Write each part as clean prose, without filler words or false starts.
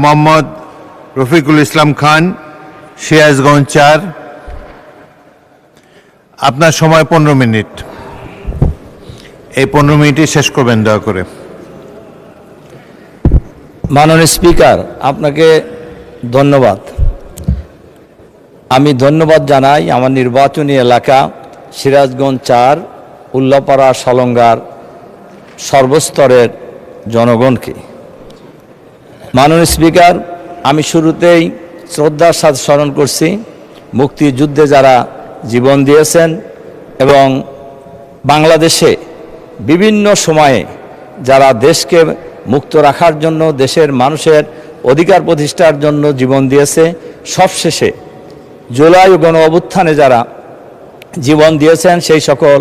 মোহাম্মদ রফিকুল ইসলাম খান, সিরাজগঞ্জ ৪। আপনার সময় 15 মিনিট। এই 15 মিনিটই শেষ করবেন দয়া করে। মাননীয় স্পিকার, আপনাকে ধন্যবাদ। আমি ধন্যবাদ জানাই আমার নির্বাচনী এলাকা সিরাজগঞ্জ ৪ উল্লাপাড়া সলঙ্গার সর্বস্তরের জনগণকে। মাননীয় স্পিকার, আমি শুরুতেই শ্রদ্ধার সাথে স্মরণ করছি মুক্তিযুদ্ধে যারা জীবন দিয়েছেন এবং বাংলাদেশে বিভিন্ন সময়ে যারা দেশকে মুক্ত রাখার জন্য, দেশের মানুষের অধিকার প্রতিষ্ঠার জন্য জীবন দিয়েছে। সবশেষে জুলাই গণ অভ্যুত্থানে যারা জীবন দিয়েছেন সেই সকল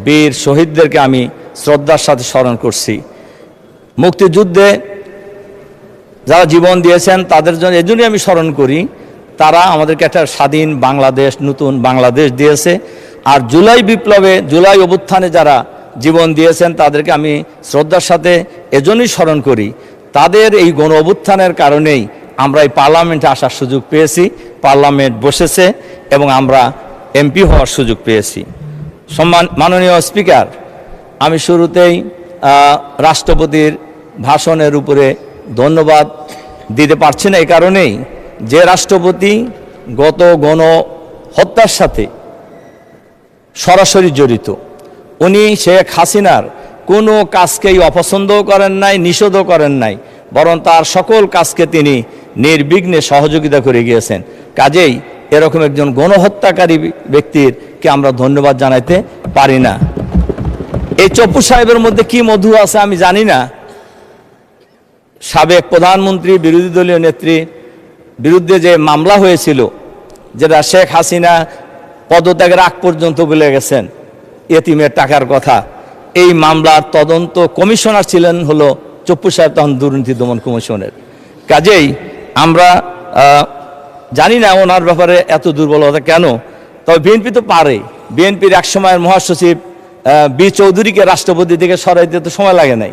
বীর শহীদদেরকে আমি শ্রদ্ধার সাথে স্মরণ করছি। মুক্তিযুদ্ধে যারা জীবন দিয়েছেন তাদের জন্য এজন্যই আমি স্মরণ করি, তারা আমাদেরকে একটা স্বাধীন বাংলাদেশ, নতুন বাংলাদেশ দিয়েছে। আর জুলাই বিপ্লবে, জুলাই অভ্যুত্থানে যারা জীবন দিয়েছেন তাদেরকে আমি শ্রদ্ধার সাথে এজন্যই স্মরণ করি। তাদের এই গণ অভ্যুত্থানের কারণেই আমরা এই পার্লামেন্টে আসার সুযোগ পেয়েছি, পার্লামেন্ট বসেছে এবং আমরা এমপি হওয়ার সুযোগ পেয়েছি। মাননীয় স্পিকার, আমি শুরুতেই রাষ্ট্রপতির ভাষণের উপরে ধন্যবাদ দিতে পারছি না, এই কারণেই যে রাষ্ট্রপতি গত গণ হত্যার সাথে সরাসরি জড়িত, উনি শেখ হাসিনার কোনো কাজকেই অপছন্দও করেন নাই, নিষেধও করেন নাই, বরং তার সকল কাজকে তিনি নির্বিঘ্নে সহযোগিতা করে গিয়েছেন। কাজেই এরকম একজন গণহত্যাকারী ব্যক্তিরকে আমরা ধন্যবাদ জানাইতে পারি না। এই চপ্পু সাহেবের মধ্যে কি মধু আছে আমি জানি না। সাবেক প্রধানমন্ত্রী, বিরোধী দলীয় নেত্রীর বিরুদ্ধে যে মামলা হয়েছিল, যেটা শেখ হাসিনা পদত্যাগের আগ পর্যন্ত বলে গেছেন এতিমের টাকার কথা, এই মামলার তদন্ত কমিশনার ছিলেন হলো চপ্পু সাহেব, তখন দুর্নীতি দমন কমিশনের। কাজেই আমরা জানি না ওনার ব্যাপারে এত দুর্বলতা কেন। তবে বিএনপি তো পারে। বিএনপির এক সময়ের মহাসচিব বি চৌধুরীকে রাষ্ট্রপতি থেকে সরাই দিতে তো সময় লাগে নাই,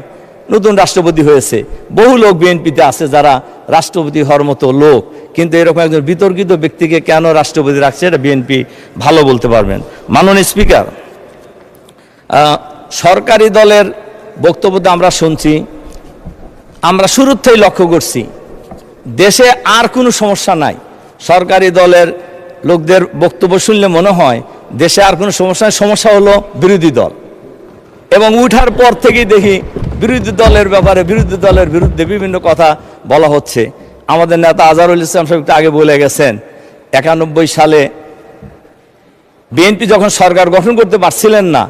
নতুন রাষ্ট্রপতি হয়েছে। বহু লোক বিএনপিতে আছে যারা রাষ্ট্রপতি হওয়ার মতো লোক, কিন্তু এরকম একজন বিতর্কিত ব্যক্তিকে কেন রাষ্ট্রপতি রাখছে এটা বিএনপি ভালো বলতে পারবেন। মাননীয় স্পিকার, সরকারি দলের বক্তব্যতে আমরা শুনছি, আমরা শুরুর থেকেই লক্ষ্য করছি দেশে আর কোনো সমস্যা নাই। সরকারি দলের লোকদের বক্তব্য শুনলে মনে হয় দেশে আর কোনো সমস্যা নাই, সমস্যা হলো বিরোধী দল। এবং উঠার পর থেকেই দেখি বিরোধী দলের ব্যাপারে, বিরোধী দলের বিরুদ্ধে বিভিন্ন কথা বলা হচ্ছে। আমাদের নেতা আজহারুল ইসলাম সাহেব আগে বলে গেছেন 91 সালে বিএনপি যখন সরকার গঠন করতে পারছিলেন না,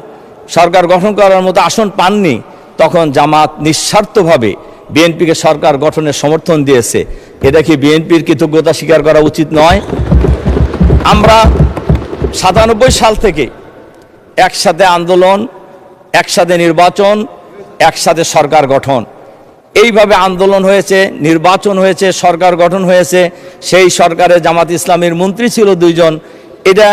সরকার গঠন করার মতো আসন পাননি, তখন জামাত নিঃস্বার্থভাবে বিএনপিকে সরকার গঠনের সমর্থন দিয়েছে। এটা কি বিএনপির কৃতজ্ঞতা স্বীকার করা উচিত নয়? আমরা 97 সাল থেকে একসাথে আন্দোলন, একসাথে নির্বাচন, একসাথে সরকার গঠন, এইভাবে আন্দোলন হয়েছে, নির্বাচন হয়েছে, সরকার গঠন হয়েছে। সেই সরকারে জামাত ইসলামের মন্ত্রী ছিল 2 জন। এটা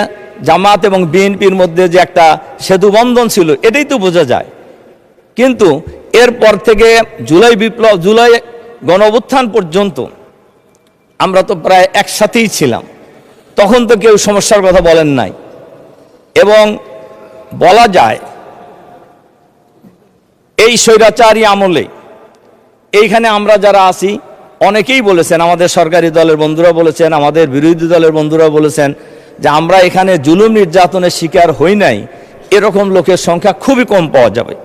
জামাত এবং বিএনপির মধ্যে যে একটা সেতু বন্ধন ছিল, এটাই তো বোঝা যায়। কিন্তু এরপর থেকে জুলাই বিপ্লব, জুলাই গণ অভ্যুত্থান পর্যন্ত আমরা তো প্রায় একসাথেই ছিলাম। তখন তো কেউ সমস্যার কথা বলেন নাই। এবং বলা যায় এই স্বৈরাচারী আমলে এইখানে আমরা যারা আছি অনেকেই বলেছেন, আমাদের সরকারি দলের বন্ধুরা বলেছেন, আমাদের বিরোধী দলের বন্ধুরা বলেছেন যে আমরা এখানে জুলুম নির্যাতনের শিকার হই নাই, এরকম লোকের সংখ্যা খুবই কম পাওয়া যাবে।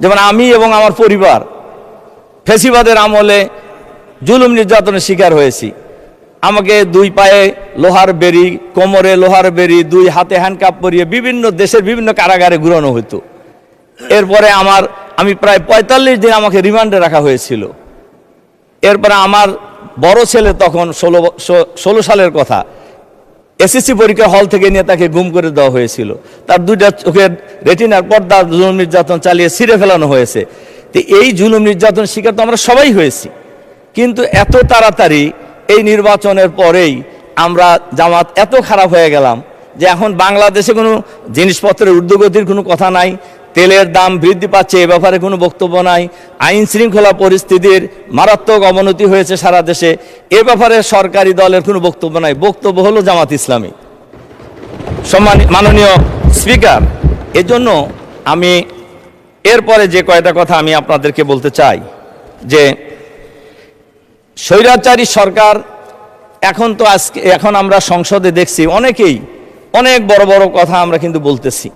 যেমন আমি এবং আমার পরিবার ফ্যাসিবাদের আমলে জুলুম নির্যাতনের শিকার হয়েছি। আমাকে 2 পায়ে লোহার বেড়ি, কোমরে লোহার বেড়ি, 2 হাতে হ্যান্ডকাপ পরিয়ে বিভিন্ন দেশের বিভিন্ন কারাগারে ঘুরানো হতো। এরপরে আমি প্রায় 45 দিন আমাকে রিমান্ডে রাখা হয়েছিল। এরপরে আমার বড় ছেলে, তখন 16 সালের কথা, এসএসসি পরীক্ষা হল থেকে নিয়ে তাকে গুম করে দেওয়া হয়েছিল। তার 2টা চোখের রেটিনার পর্দা জুলুম নির্যাতন চালিয়ে ছিঁড়ে ফেলানো হয়েছে। তো এই জুলুম নির্যাতন শিকার তো আমরা সবাই হয়েছি। কিন্তু এত তাড়াতাড়ি এই নির্বাচনের পরেই আমরা জামাত এত খারাপ হয়ে গেলাম যে এখন বাংলাদেশে কোনো জিনিসপত্রের ঊর্ধ্বগতির কোনো কথা নাই, তেলের দাম বৃদ্ধি পাচ্ছে, এ ব্যাপারে কোনো বক্তব্য নাই। আইন শৃঙ্খলা পরিস্থিতির মারাত্মক অবনতি হয়েছে সারা দেশে, এ ব্যাপারে সরকারি দলের কোনো বক্তব্য নাই। বক্তব্য হলো জামাত ইসলামী। মাননীয় স্পিকার, এজন্য আমি এরপরে যে কয়টা কথা আমি আপনাদেরকে বলতে চাই যে স্বৈরাচারী সরকার এখন আমরা সংসদে দেখছি অনেকেই অনেক বড় বড় কথা আমরা কিন্তু বলতেছি।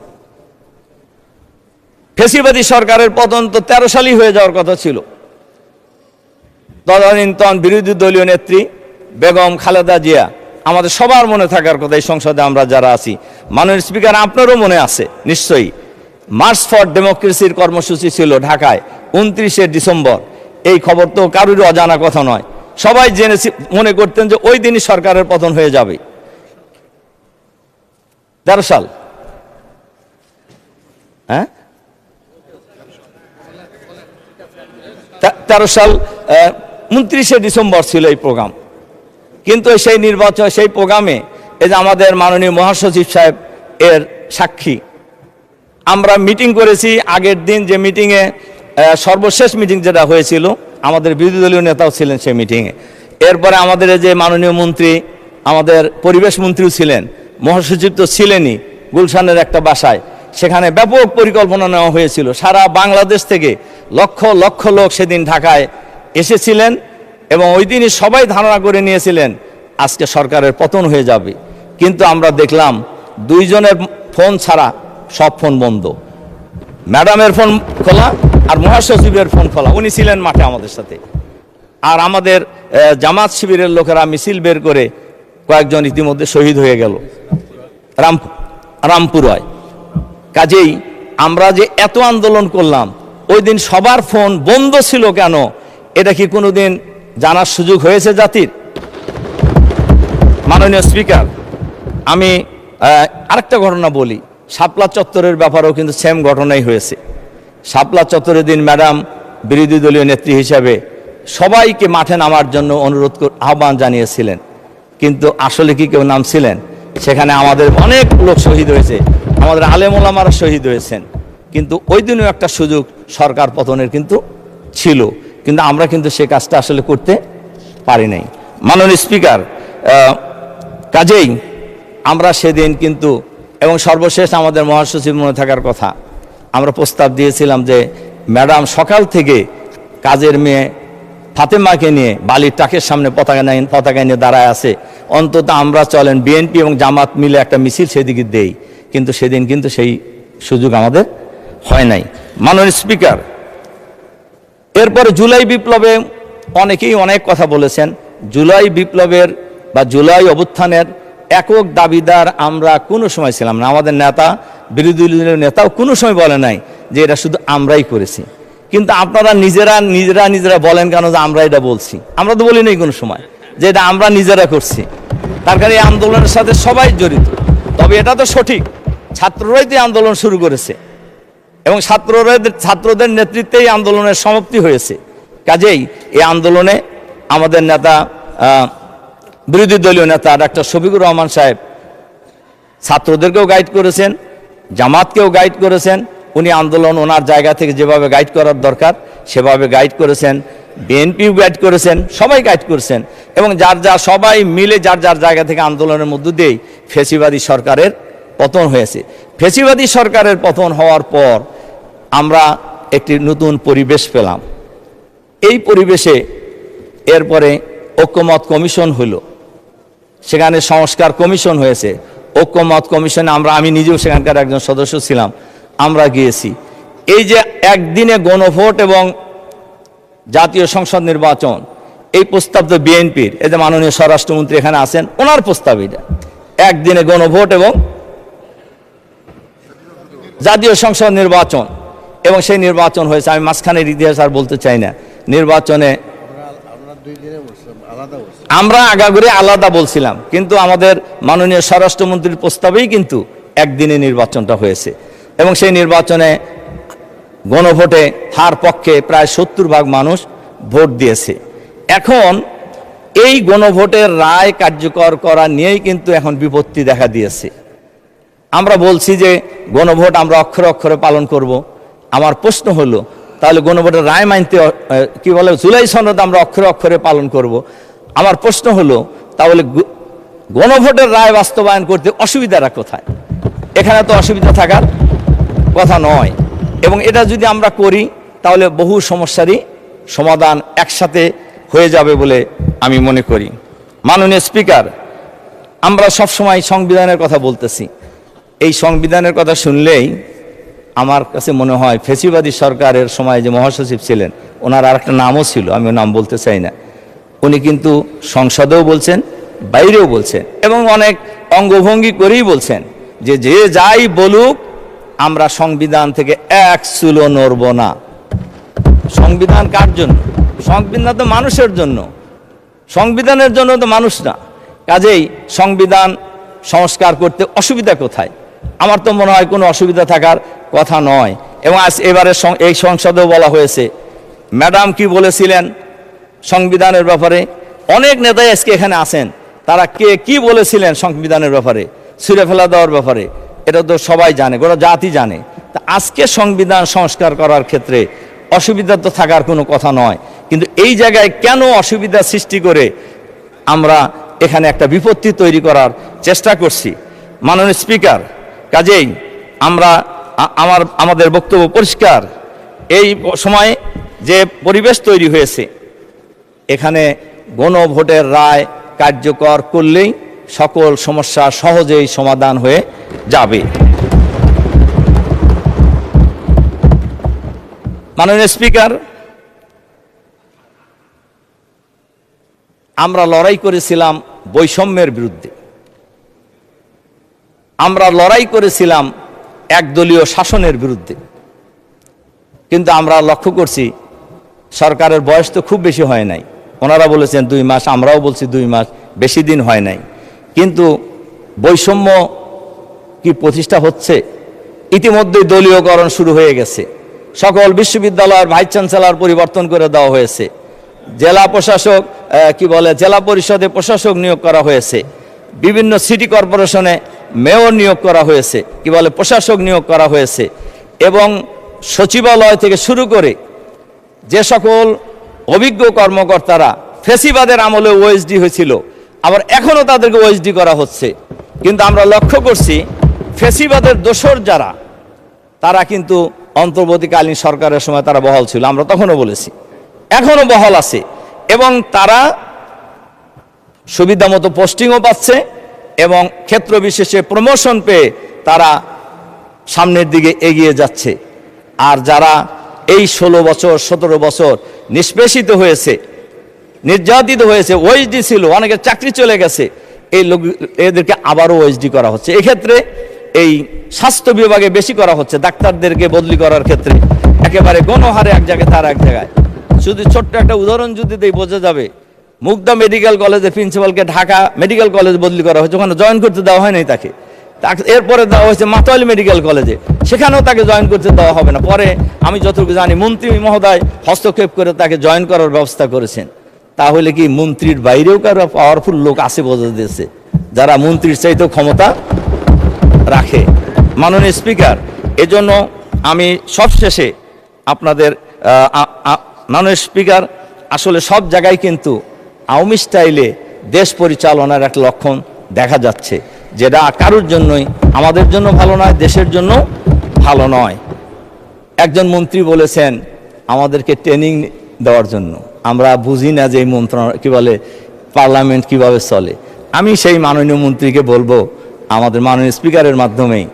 ফ্যাসিবাদী সরকারের পতন তো 13 সালই হয়ে যাওয়ার কথা ছিল। তদানীন্তন বিরোধী দলীয় নেত্রী বেগম খালেদা জিয়া আমাদের সবার মনে থাকার কথা, এই সংসদে আমরা যারা আছি। মাননীয় স্পিকার, আপনারও মনে আছে নিশ্চয়ই, মার্চ ফর ডেমোক্রেসির কর্মসূচি ছিল ঢাকায় 29শে ডিসেম্বর। এই খবর তো কারোর অজানা কথা নয়, সবাই জেনেছি, মনে করতেন যে ওই দিনই সরকারের পতন হয়ে যাবে। 13 সাল, হ্যাঁ 13 সাল 29শে ডিসেম্বর ছিল এই প্রোগ্রাম। কিন্তু সেই নির্বাচন, সেই প্রোগ্রামে এই যে আমাদের মাননীয় মহাসচিব সাহেব এর সাক্ষী, আমরা মিটিং করেছি আগের দিন, যে মিটিংয়ে সর্বশেষ মিটিং যেটা হয়েছিল, আমাদের বিরোধী দলীয় নেতাও ছিলেন সেই মিটিংয়ে। এরপরে আমাদের যে মাননীয় মন্ত্রী, আমাদের পরিবেশ মন্ত্রীও ছিলেন, মহাসচিব তো ছিলেনই, গুলশানের একটা বাসায়। সেখানে ব্যাপক পরিকল্পনা নেওয়া হয়েছিল। সারা বাংলাদেশ থেকে লক্ষ লক্ষ লোক সেদিন ঢাকায় এসেছিলেন এবং ওই দিনই সবাই ধারণা করে নিয়েছিলেন আজকে সরকারের পতন হয়ে যাবে। কিন্তু আমরা দেখলাম 2 জনের ফোন ছাড়া সব ফোন বন্ধ। ম্যাডামের ফোন খোলা আর মহাসচিবের ফোন খোলা, উনি ছিলেন মাঠে আমাদের সাথে। আর আমাদের জামাত শিবিরের লোকেরা মিছিল বের করে কয়েকজন ইতিমধ্যে শহীদ হয়ে গেল রামপুরায়। কাজেই আমরা যে এত আন্দোলন করলাম, ওই দিন সবার ফোন বন্ধ ছিল কেন, এটা কি কোনোদিন জানার সুযোগ হয়েছে জাতির? মাননীয় স্পিকার, আমি আরেকটা ঘটনা বলি। শাপলা চত্বরের ব্যাপারেও কিন্তু সেম ঘটনাই হয়েছে। শাপলা চত্বরের দিন ম্যাডাম বিরোধী দলীয় নেত্রী হিসাবে সবাইকে মাঠে নামার জন্য আহ্বান জানিয়েছিলেন, কিন্তু আসলে কি কেউ নামছিলেন? সেখানে আমাদের অনেক লোক শহীদ হয়েছে, আমাদের আলেম ওলামারা শহীদ হয়েছেন। কিন্তু ওই দিনও একটা সুযোগ সরকার পতনের কিন্তু ছিল, কিন্তু আমরা কিন্তু সে কাজটা আসলে করতে পারি নাই। মাননীয় স্পিকার, কাজেই আমরা সেদিন কিন্তু, এবং সর্বশেষ আমাদের মহাসচিব মনে থাকার কথা, আমরা প্রস্তাব দিয়েছিলাম যে ম্যাডাম সকাল থেকে কাজের মেয়ে ফাতেমাকে নিয়ে বালির টাকের সামনে পতাকা নিয়ে দাঁড়ায় আছে, অন্তত আমরা চলেন বিএনপি এবং জামাত মিলে একটা মিছিল সেদিকে দেই। কিন্তু সেদিন কিন্তু সেই সুযোগ আমাদের হয় নাই। মাননীয় স্পিকার, এরপরে জুলাই বিপ্লবে অনেকেই অনেক কথা বলেছেন। জুলাই বিপ্লবের বা জুলাই অভ্যুত্থানের একক দাবিদার আমরা কোনো সময় ছিলাম না। আমাদের নেতা, বিরোধী দলীয় নেতাও কোনো সময় বলে নাই যে এটা শুধু আমরাই করেছি। কিন্তু আপনারা নিজেরা বলেন কেন যে আমরা এটা বলছি? আমরা তো বলি নাই কোনো সময় যে এটা আমরা নিজেরা করছি। তার কারণে এই আন্দোলনের সাথে সবাই জড়িত। তবে এটা তো সঠিক, ছাত্ররাই তো আন্দোলন শুরু করেছে এবং ছাত্রদের নেতৃত্বেই আন্দোলনের সমাপ্তি হয়েছে। কাজেই এই আন্দোলনে আমাদের নেতা, বিরোধী দলীয় নেতা ডাক্তার শফিকুর রহমান সাহেব ছাত্রদেরকেও গাইড করেছেন, জামাতকেও গাইড করেছেন। উনি আন্দোলন ওনার জায়গা থেকে যেভাবে গাইড করার দরকার সেভাবে গাইড করেছেন, বিএনপিও গাইড করেছেন, সবাই গাইড করেছেন। এবং সবাই মিলে যার জায়গা থেকে আন্দোলনের মধ্য দিয়েই ফ্যাসিবাদী সরকারের পতন হয়েছে। ফ্যাসিবাদী সরকারের পতন হওয়ার পর আমরা একটি নতুন পরিবেশ পেলাম। এই পরিবেশে এরপরে ঐক্যমত কমিশন হলো, সেখানে সংস্কার কমিশন হয়েছে। ঐক্যমত কমিশনে আমি নিজেও সেখানকার একজন সদস্য ছিলাম, আমরা গিয়েছি। এই যে একদিনে গণভোট এবং জাতীয় সংসদ নির্বাচন, এই প্রস্তাব তো বিএনপির, এই যে মাননীয় স্বরাষ্ট্রমন্ত্রী এখানে আছেন, ওনার প্রস্তাব এটা, একদিনে গণভোট এবং জাতীয় সংসদ নির্বাচন। এবং সেই নির্বাচন হয়েছে। আমি মাঝখানের ইতিহাস আর বলতে চাই না। নির্বাচনে আমরা আগাগোড়ে আলাদা বলছিলাম, কিন্তু আমাদের মাননীয় স্বরাষ্ট্রমন্ত্রীর প্রস্তাবেই কিন্তু একদিনে নির্বাচনটা হয়েছে। এবং সেই নির্বাচনে গণভোটে হার পক্ষে প্রায় 70% মানুষ ভোট দিয়েছে। এখন এই গণভোটের রায় কার্যকর করা নিয়েই কিন্তু এখন বিপত্তি দেখা দিয়েছে। আমরা বলছি যে গণভোট আমরা অক্ষরে অক্ষরে পালন করব। আমার প্রশ্ন হলো, তাহলে গণভোটের রায় মানতে কি বলে জুলাই সনদ আমরা অক্ষরে অক্ষরে পালন করব। আমার প্রশ্ন হলো, তাহলে গণভোটের রায় বাস্তবায়ন করতে অসুবিধাটা কোথায়? এখানে তো অসুবিধা থাকার কথা নয়। এবং এটা যদি আমরা করি তাহলে বহু সমস্যারই সমাধান একসাথে হয়ে যাবে বলে আমি মনে করি। মাননীয় স্পিকার, আমরা সবসময় সংবিধানের কথা বলতেছি। এই সংবিধানের কথা শুনলেই আমার কাছে মনে হয় ফ্যাসিবাদী সরকারের সময় যে মহাসচিব ছিলেন, ওনার আর একটা নামও ছিল, আমি নাম বলতে চাই না, উনি কিন্তু সংসদেও বলছেন, বাইরেও বলছেন, এবং অনেক অঙ্গভঙ্গি করেই বলছেন যে যে যাই বলুক আমরা সংবিধান থেকে এক চুলো নড়ব না। সংবিধান কার জন্য? সংবিধান তো মানুষের জন্য, সংবিধানের জন্য তো মানুষ না। কাজেই সংবিধান সংস্কার করতে অসুবিধা কোথায়? আমার তো মনে হয় কোনো অসুবিধা থাকার কথা নয়। এবং আজ এবারে এই সংসদেও বলা হয়েছে, ম্যাডাম কি বলেছিলেন সংবিধানের ব্যাপারে, অনেক নেতাই আজকে এখানে আছেন, তারা কে কি বলেছিলেন সংবিধানের ব্যাপারে, ছুঁড়ে ফেলা দেওয়ার ব্যাপারে, এটা তো সবাই জানে, গোটা জাতি জানে। তা আজকে সংবিধান সংস্কার করার ক্ষেত্রে অসুবিধা তো থাকার কোনো কথা নয়, কিন্তু এই জায়গায় কেন অসুবিধা সৃষ্টি করে আমরা এখানে একটা বিপত্তি তৈরি করার চেষ্টা করছি? মাননীয় স্পিকার, কাজেই আমরা আমাদের বক্তব্য পরিষ্কার। এই সময়ে যে পরিবেশ তৈরি হয়েছে, এখানে গণভোটের রায় কার্যকর করলেই সকল সমস্যা সহজেই সমাধান হয়ে যাবে। মাননীয় স্পিকার, আমরা লড়াই করেছিলাম বৈষম্যের বিরুদ্ধে, আমরা লড়াই করেছিলাম একদলীয় শাসনের বিরুদ্ধে, কিন্তু আমরা লক্ষ্য করছি সরকারের বয়স তো খুব বেশি হয় নাই। ওনারা বলেছেন 2 মাস, আমরাও বলছি 2 মাস, বেশি দিন হয় নাই। কিন্তু বৈষম্য কি প্রতিষ্ঠা হচ্ছে? ইতিমধ্যেই দলীয়করণ শুরু হয়ে গেছে। সকল বিশ্ববিদ্যালয়ের ভাইস চ্যান্সেলর পরিবর্তন করে দেওয়া হয়েছে। জেলা প্রশাসক জেলা পরিষদে প্রশাসক নিয়োগ করা হয়েছে। বিভিন্ন সিটি কর্পোরেশনে মেয়র নিয়োগ করা হয়েছে, প্রশাসক নিয়োগ করা হয়েছে। এবং সচিবালয় থেকে শুরু করে যে সকল অভিজ্ঞ কর্মকর্তারা ফ্যাসিবাদের আমলে ওএসডি হয়েছিল, আবার এখনও তাদেরকে ওএসডি করা হচ্ছে। কিন্তু আমরা লক্ষ্য করছি ফ্যাসিবাদের দোসর যারা, তারা কিন্তু অন্তর্বর্তীকালীন সরকারের সময় তারা বহাল ছিল, আমরা তখনও বলেছি, এখনও বহাল আছে, এবং তারা সুবিধা মতো পোস্টিংও পাচ্ছে এবং ক্ষেত্র বিশেষে প্রমোশন পেয়ে তারা সামনের দিকে এগিয়ে যাচ্ছে। আর যারা এই 16 বছর 17 বছর নিষ্পেষিত হয়েছে, নির্যাতিত হয়েছে, ওএসডি ছিল, অনেকের চাকরি চলে গেছে, এই লোক এদেরকে আবারও ওএসডি করা হচ্ছে। এক্ষেত্রে এই স্বাস্থ্য বিভাগে বেশি করা হচ্ছে, ডাক্তারদেরকে বদলি করার ক্ষেত্রে একেবারে গণহারে এক জায়গায় তার এক জায়গায়। শুধু ছোট্ট একটা উদাহরণ যদি দেই বোঝা যাবে, মুগদা মেডিকেল কলেজের প্রিন্সিপালকে ঢাকা মেডিকেল কলেজে বদলি করা হয়েছে, ওখানে জয়েন করতে দেওয়া হয়নি তাকে। এরপরে দেওয়া হয়েছে মাতোয়ালি মেডিকেল কলেজে, সেখানেও তাকে জয়েন করতে দেওয়া হবে না। পরে আমি যতটুকু জানি মন্ত্রী মহোদয় হস্তক্ষেপ করে তাকে জয়েন করার ব্যবস্থা করেছেন। তাহলে কি মন্ত্রীর বাইরেও কারো পাওয়ারফুল লোক আছে বোঝা দিয়েছে, যারা মন্ত্রীর চাইতেও ক্ষমতা রাখে? মাননীয় স্পিকার, এজন্য আমি সবশেষে আপনাদের মাননীয় স্পিকার, আসলে সব জায়গায় কিন্তু আওয়ামী স্টাইলে দেশ পরিচালনার একটা লক্ষণ দেখা যাচ্ছে, যেটা কারোর জন্যই, আমাদের জন্য ভালো নয়, দেশের জন্য ভালো নয়। একজন মন্ত্রী বলেছেন আমাদেরকে ট্রেনিং দেওয়ার জন্য, আমরা বুঝি না যে এই মন্ত্রণালয় পার্লামেন্ট কিভাবে চলে। আমি সেই মাননীয় মন্ত্রীকে বলবো, আমাদের মাননীয় স্পিকারের মাধ্যমেই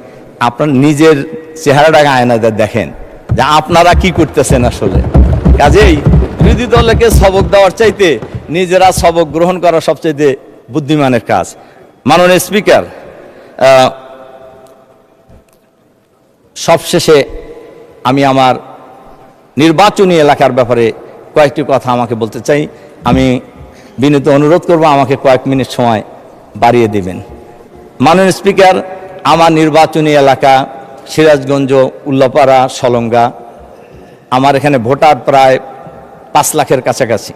আপনার নিজের চেহারাটাকে আয়নাতে দেখেন যে আপনারা কি করতেছেন আসলে। কাজেই বিরোধী দলকে সবক দেওয়ার চাইতে নিজেরা সবক গ্রহণ করা সবচেয়ে বুদ্ধিমানের কাজ। মাননীয় স্পিকার, সবশেষে আমি আমার নির্বাচনী এলাকার ব্যাপারে কয়েকটি কথা আমাকে বলতে চাই। আমি বিনীত অনুরোধ করব আমাকে কয়েক মিনিট সময় বাড়িয়ে দেবেন। মাননীয় স্পিকার, আমার নির্বাচনী এলাকা সিরাজগঞ্জ, উল্লাপাড়া, সলঙ্গা। আমার এখানে ভোটার প্রায় 5 লাখের কাছাকাছি,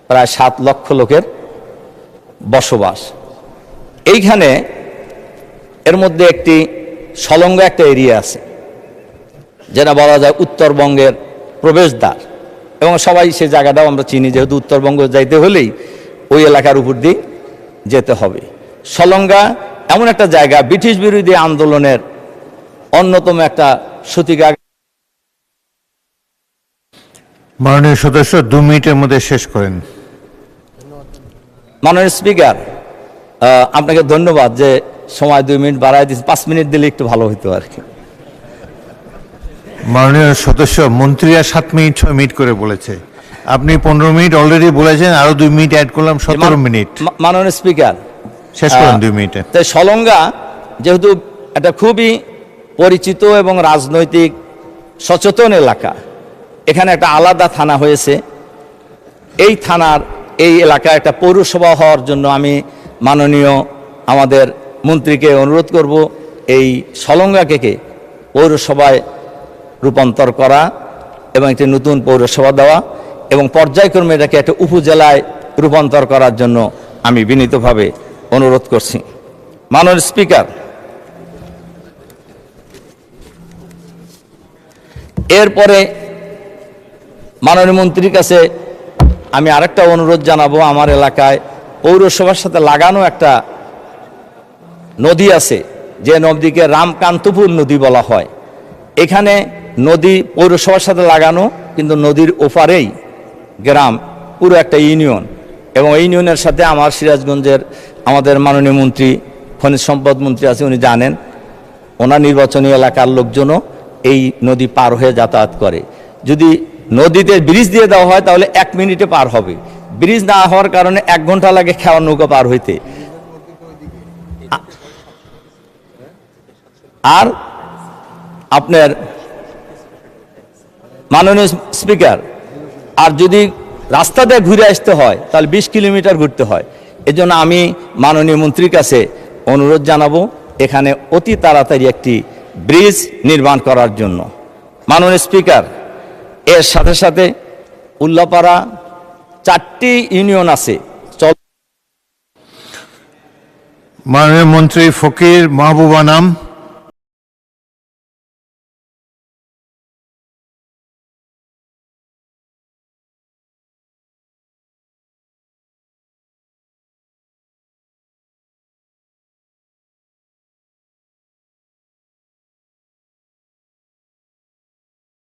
প্রায় 7 লক্ষ লোকের বসবাস। এইখানে এর মধ্যে একটি সলঙ্গা একটা এরিয়া আছে, যেটা বলা যায় উত্তরবঙ্গের প্রবেশদ্বার, এবং সবাই সেই জায়গাটাও আমরা চিনি, যেহেতু উত্তরবঙ্গ যাইতে হলেই ওই এলাকার উপর দিয়ে যেতে হবে। সলঙ্গা এমন একটা জায়গা, ব্রিটিশ বিরোধী আন্দোলনের অন্যতম একটা সূতিকা। মাননীয় সদস্য 2 মিনিটের মধ্যে শেষ করেন। মাননীয় স্পিকার, আপনাকে ধন্যবাদ যে সময় 2 মিনিট বাড়ায় দিয়েছে, 5 মিনিট দিলে একটু ভালো হতো আর কি। মাননীয় সদস্য, মন্ত্রীরা 7 মিনিট 6 মিনিট করে বলেছে, আপনি 15 মিনিট অলরেডি বলেছেন, আরো 2 মিনিট অ্যাড করলাম, 17 মিনিট। মাননীয় স্পিকার, শেষ করেন 2 মিনিটে। তাই সলঙ্গা যেহেতু একটা খুবই পরিচিত এবং রাজনৈতিক সচেতন এলাকা, এখানে একটা আলাদা থানা হয়েছে। এই থানার এই এলাকায় একটা পৌরসভা হওয়ার জন্য আমি মাননীয় আমাদের মন্ত্রীকে অনুরোধ করব এই সলঙ্গাকে পৌরসভায় রূপান্তর করা এবং একটি নতুন পৌরসভা দেওয়া এবং পর্যায়ক্রমে এটাকে একটা উপজেলায় রূপান্তর করার জন্য আমি বিনীতভাবে অনুরোধ করছি। মাননীয় স্পিকার, এরপরে মাননীয় মন্ত্রীর কাছে আমি আরেকটা অনুরোধ জানাবো। আমার এলাকায় পৌরসভার সাথে লাগানো একটা নদী আছে, যে নদীকে রামকান্তপুর নদী বলা হয়। এখানে নদী পৌরসভার সাথে লাগানো, কিন্তু নদীর ওপারেই গ্রাম, পুরো একটা ইউনিয়ন, এবং এই ইউনিয়নের সাথে আমার সিরাজগঞ্জের আমাদের মাননীয় মন্ত্রী, খনিজ সম্পদ মন্ত্রী আছে, উনি জানেন, ওনার নির্বাচনী এলাকার লোকজনও এই নদী পার হয়ে যাতায়াত করে। যদি নদীতে ব্রিজ দিয়ে দেওয়া হয় তাহলে 1 মিনিটে পার হবে। ব্রিজ না হওয়ার কারণে 1 ঘন্টা লাগে খেওয়ার নৌকা পার হইতে। আর আপনার মাননীয় স্পিকার, আর যদি রাস্তা দিয়ে ঘুরে আসতে হয় তাহলে 20 কিলোমিটার ঘুরতে হয়। এজন্য আমি মাননীয় মন্ত্রীর কাছে অনুরোধ জানাবো এখানে অতি তাড়াতাড়ি একটি ব্রিজ নির্মাণ করার জন্য। মাননীয় স্পিকার, এর সাথে সাথে উল্লাপাড়া 4টি ইউনিয়ন আছে। মাননীয় মন্ত্রী ফকির মাহবুবা নাম।